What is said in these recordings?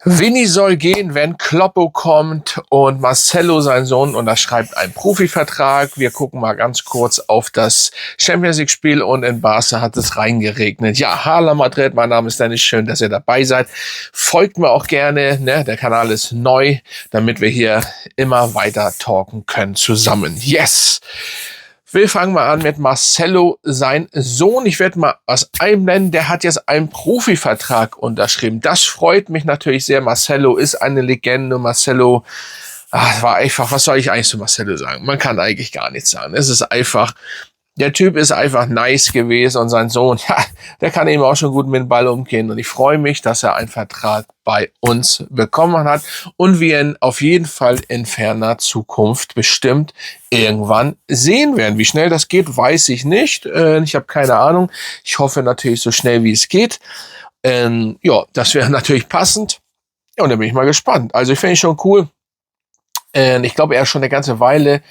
Vinny soll gehen, wenn Kloppo kommt und Marcelo, sein Sohn, unterschreibt einen Profivertrag. Wir gucken mal ganz kurz auf das Champions League Spiel und in Barca hat es reingeregnet. Ja, Hala Madrid, mein Name ist Dennis, schön, dass ihr dabei seid. Folgt mir auch gerne, ne? Der Kanal ist neu, damit wir hier immer weiter talken können zusammen. Yes! Wir fangen mal an mit Marcelo, sein Sohn. Ich werde mal was einblenden. Der hat jetzt einen Profivertrag unterschrieben. Das freut mich natürlich sehr. Marcelo ist eine Legende. Marcelo, war einfach, was soll ich eigentlich zu Marcelo sagen? Man kann eigentlich gar nichts sagen. Es ist einfach, der Typ ist einfach nice gewesen und sein Sohn, ja, der kann eben auch schon gut mit dem Ball umgehen. Und ich freue mich, dass er einen Vertrag bei uns bekommen hat und wir ihn auf jeden Fall in ferner Zukunft bestimmt irgendwann sehen werden. Wie schnell das geht, weiß ich nicht. Ich habe keine Ahnung. Ich hoffe natürlich so schnell, wie es geht. Ja, das wäre natürlich passend. Ja, und da bin ich mal gespannt. Also ich finde es schon cool. Ich glaube, er ist schon eine ganze Weile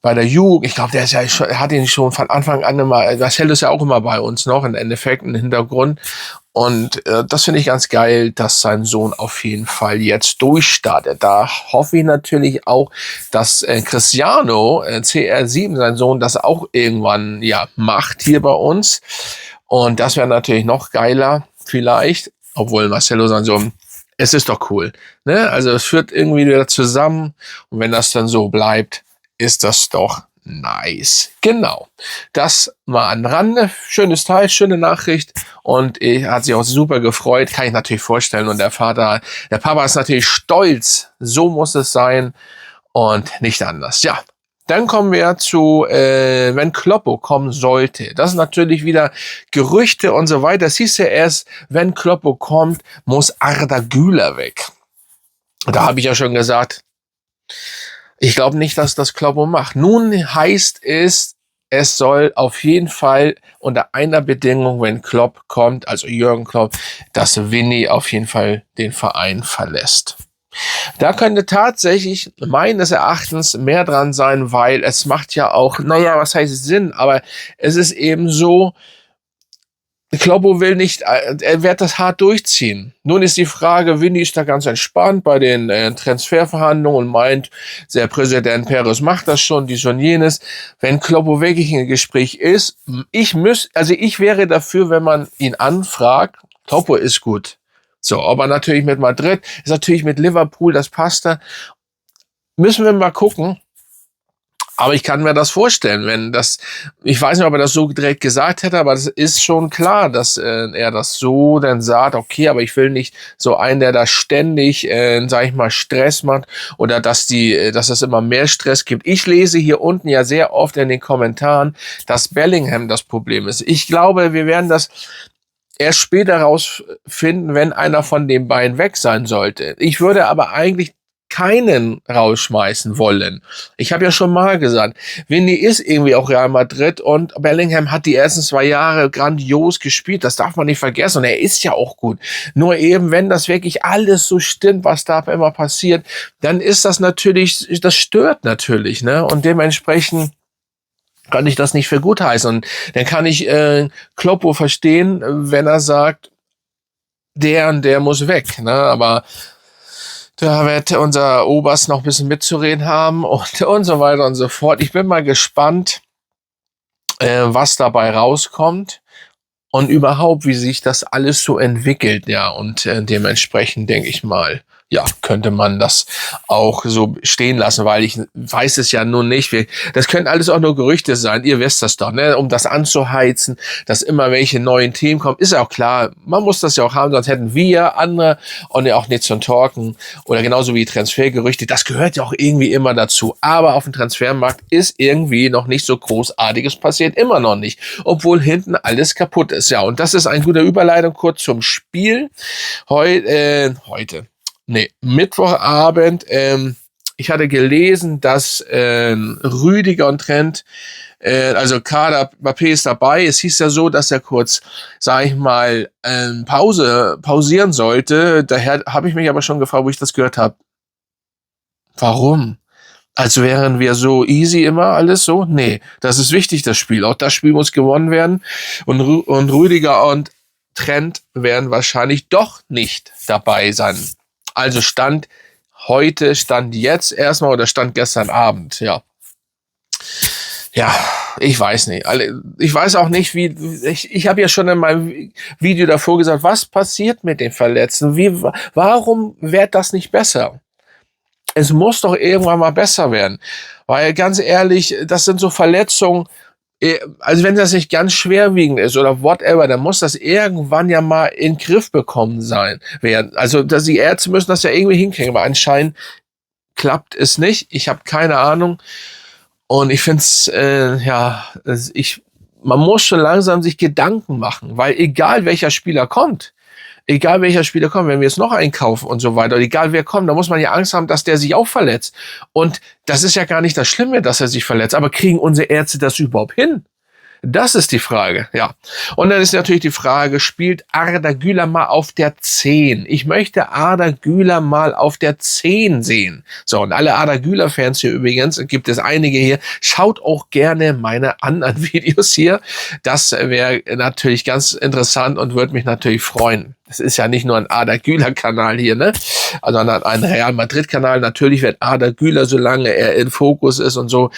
bei der Jugend, ich glaube, der ist ja schon, er hat ihn schon von Anfang an immer, Marcelo ist ja auch immer bei uns noch, im Endeffekt, im Hintergrund. Und das finde ich ganz geil, dass sein Sohn auf jeden Fall jetzt durchstartet. Da hoffe ich natürlich auch, dass Cristiano, CR7, sein Sohn, das auch irgendwann ja macht hier bei uns. Und das wäre natürlich noch geiler, vielleicht, obwohl Marcelo sein Sohn, es ist doch cool. Ne? Also es führt irgendwie wieder zusammen und wenn das dann so bleibt, ist das doch nice. Genau. Das mal am Rande. Schönes Teil, schöne Nachricht. Und er hat sich auch super gefreut. Kann ich natürlich vorstellen. Und der Papa ist natürlich stolz. So muss es sein. Und nicht anders. Ja. Dann kommen wir zu, wenn Kloppo kommen sollte. Das ist natürlich wieder Gerüchte und so weiter. Das hieß ja erst, wenn Kloppo kommt, muss Arda Güler weg. Da habe ich ja schon gesagt, ich glaube nicht, dass das Kloppo macht. Nun heißt es, es soll auf jeden Fall unter einer Bedingung, wenn Klopp kommt, also Jürgen Klopp, dass Vinny auf jeden Fall den Verein verlässt. Da könnte tatsächlich meines Erachtens mehr dran sein, weil es macht ja auch, naja, was heißt Sinn, aber es ist eben so, Kloppo will nicht, er wird das hart durchziehen. Nun ist die Frage, Vinny ist da ganz entspannt bei den Transferverhandlungen und meint, der Präsident Perez macht das schon, dies und jenes. Wenn Kloppo wirklich im Gespräch ist, ich wäre dafür, wenn man ihn anfragt, Kloppo ist gut. So, aber natürlich mit Madrid, ist natürlich mit Liverpool, das passt da. Müssen wir mal gucken. Aber ich kann mir das vorstellen, wenn das, ich weiß nicht, ob er das so direkt gesagt hätte, aber das ist schon klar, dass er das so dann sagt, okay, aber ich will nicht so einen, der da ständig, sag ich mal, Stress macht oder dass es immer mehr Stress gibt. Ich lese hier unten ja sehr oft in den Kommentaren, dass Bellingham das Problem ist. Ich glaube, wir werden das erst später rausfinden, wenn einer von den beiden weg sein sollte. Ich würde aber eigentlich keinen rausschmeißen wollen. Ich habe ja schon mal gesagt, Vinny ist irgendwie auch Real Madrid und Bellingham hat die ersten 2 Jahre grandios gespielt. Das darf man nicht vergessen und er ist ja auch gut. Nur eben, wenn das wirklich alles so stimmt, was da immer passiert, dann ist das natürlich, das stört natürlich, ne? Und dementsprechend kann ich das nicht für gut heißen. Und dann kann ich Kloppo verstehen, wenn er sagt, der und der muss weg, ne? Aber da wird unser Oberst noch ein bisschen mitzureden haben und so weiter und so fort. Ich bin mal gespannt, was dabei rauskommt und überhaupt, wie sich das alles so entwickelt. Ja, und dementsprechend denke ich mal, ja, könnte man das auch so stehen lassen, weil ich weiß es ja nun nicht. Das können alles auch nur Gerüchte sein. Ihr wisst das doch, ne? Um das anzuheizen, dass immer welche neuen Themen kommen. Ist ja auch klar, man muss das ja auch haben, sonst hätten wir andere und ja auch nicht zum Talken. Oder genauso wie Transfergerüchte. Das gehört ja auch irgendwie immer dazu. Aber auf dem Transfermarkt ist irgendwie noch nicht so Großartiges passiert. Immer noch nicht. Obwohl hinten alles kaputt ist. Ja, und das ist ein guter Überleitung kurz zum Spiel. Mittwochabend, ich hatte gelesen, dass Rüdiger und Trent, also Kader Mbappé ist dabei. Es hieß ja so, dass er kurz, sag ich mal, pausieren sollte. Daher habe ich mich aber schon gefragt, wo ich das gehört habe. Warum? Als wären wir so easy immer alles so? Nee, das ist wichtig, das Spiel. Auch das Spiel muss gewonnen werden. Und Rüdiger und Trent werden wahrscheinlich doch nicht dabei sein. Also Stand heute, Stand jetzt erstmal oder Stand gestern Abend, ja. Ja, ich weiß nicht. Ich weiß auch nicht, ich habe ja schon in meinem Video davor gesagt, was passiert mit den Verletzten? Warum wird das nicht besser? Es muss doch irgendwann mal besser werden. Weil ganz ehrlich, das sind so Verletzungen, also wenn das nicht ganz schwerwiegend ist oder whatever, dann muss das irgendwann ja mal in den Griff bekommen werden. Also die Ärzte müssen das ja irgendwie hinkriegen, aber anscheinend klappt es nicht. Ich habe keine Ahnung. Und ich finde es, man muss schon langsam sich Gedanken machen, weil egal welcher Spieler kommt, wenn wir jetzt noch einkaufen und so weiter, egal wer kommt, da muss man ja Angst haben, dass der sich auch verletzt. Und das ist ja gar nicht das Schlimme, dass er sich verletzt, aber kriegen unsere Ärzte das überhaupt hin? Das ist die Frage, ja. Und dann ist natürlich die Frage, spielt Arda Güler mal auf der 10? Ich möchte Arda Güler mal auf der 10 sehen. So, und alle Arda Güler-Fans hier übrigens, gibt es einige hier, schaut auch gerne meine anderen Videos hier. Das wäre natürlich ganz interessant und würde mich natürlich freuen. Es ist ja nicht nur ein Arda Güler-Kanal hier, ne? Also ein Real Madrid-Kanal. Natürlich wird Arda Güler, solange er in Fokus ist und so.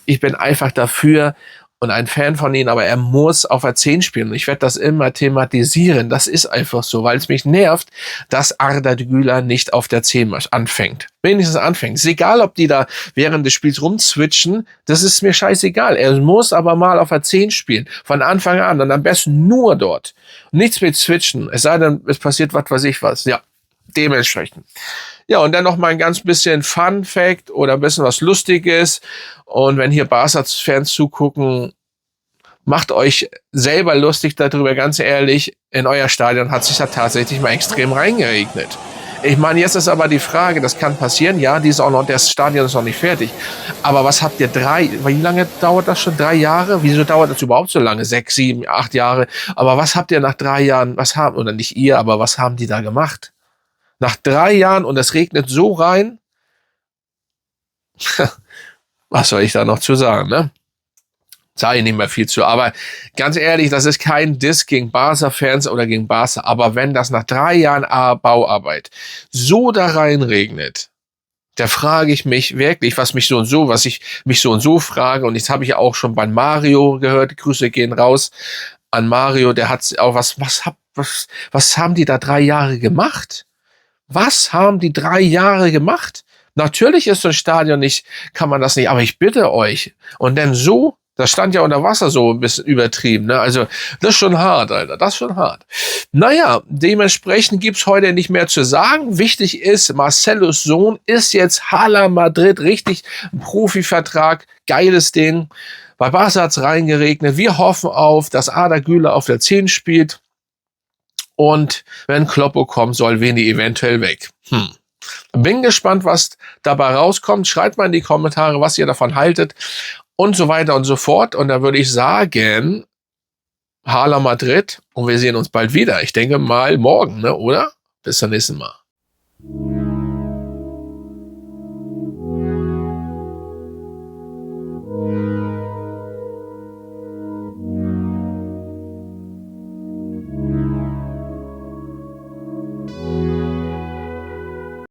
Ich bin einfach dafür und ein Fan von ihm, aber er muss auf der 10 spielen. Und ich werde das immer thematisieren. Das ist einfach so, weil es mich nervt, dass Arda Güler nicht auf der 10 anfängt. Wenigstens anfängt. Ist egal, ob die da während des Spiels rumswitchen. Das ist mir scheißegal. Er muss aber mal auf der 10 spielen. Von Anfang an. Und am besten nur dort. Nichts mit switchen. Es sei denn, es passiert was weiß ich was. Ja, dementsprechend. Ja, und dann noch mal ein ganz bisschen Fun-Fact oder ein bisschen was Lustiges. Und wenn hier Barca-Fans zugucken, macht euch selber lustig darüber, ganz ehrlich. In euer Stadion hat sich da tatsächlich mal extrem reingeregnet. Ich meine, jetzt ist aber die Frage, das kann passieren, ja, das Stadion ist noch nicht fertig. Aber was habt ihr wie lange dauert das schon? 3 Jahre? Wieso dauert das überhaupt so lange? 6, 7, 8 Jahre? Aber was habt ihr nach 3 Jahren, oder nicht ihr, aber was haben die da gemacht? Nach 3 Jahren und es regnet so rein. Was soll ich da noch zu sagen, ne? Sage ich nicht mehr viel zu. Aber ganz ehrlich, das ist kein Diss gegen Barca-Fans oder gegen Barca. Aber wenn das nach 3 Jahren Bauarbeit so da rein regnet, da frage ich mich wirklich, was ich mich so und so frage. Und jetzt habe ich ja auch schon bei Mario gehört. Grüße gehen raus an Mario. Der hat auch was haben die da 3 Jahre gemacht? Was haben die 3 Jahre gemacht? Natürlich ist so ein Stadion nicht, kann man das nicht, aber ich bitte euch. Und dann so, das stand ja unter Wasser so ein bisschen übertrieben, ne? Also, das ist schon hart, Alter, das ist schon hart. Naja, dementsprechend gibt's heute nicht mehr zu sagen. Wichtig ist, Marcelos Sohn ist jetzt Hala Madrid, richtig ein Profivertrag, geiles Ding. Bei Barca hat's reingeregnet. Wir hoffen auf, dass Arda Güler auf der 10 spielt. Und wenn Kloppo kommt, soll Vini eventuell weg. Bin gespannt, was dabei rauskommt. Schreibt mal in die Kommentare, was ihr davon haltet und so weiter und so fort. Und da würde ich sagen, Hala Madrid und wir sehen uns bald wieder. Ich denke mal morgen, ne, oder? Bis zum nächsten Mal.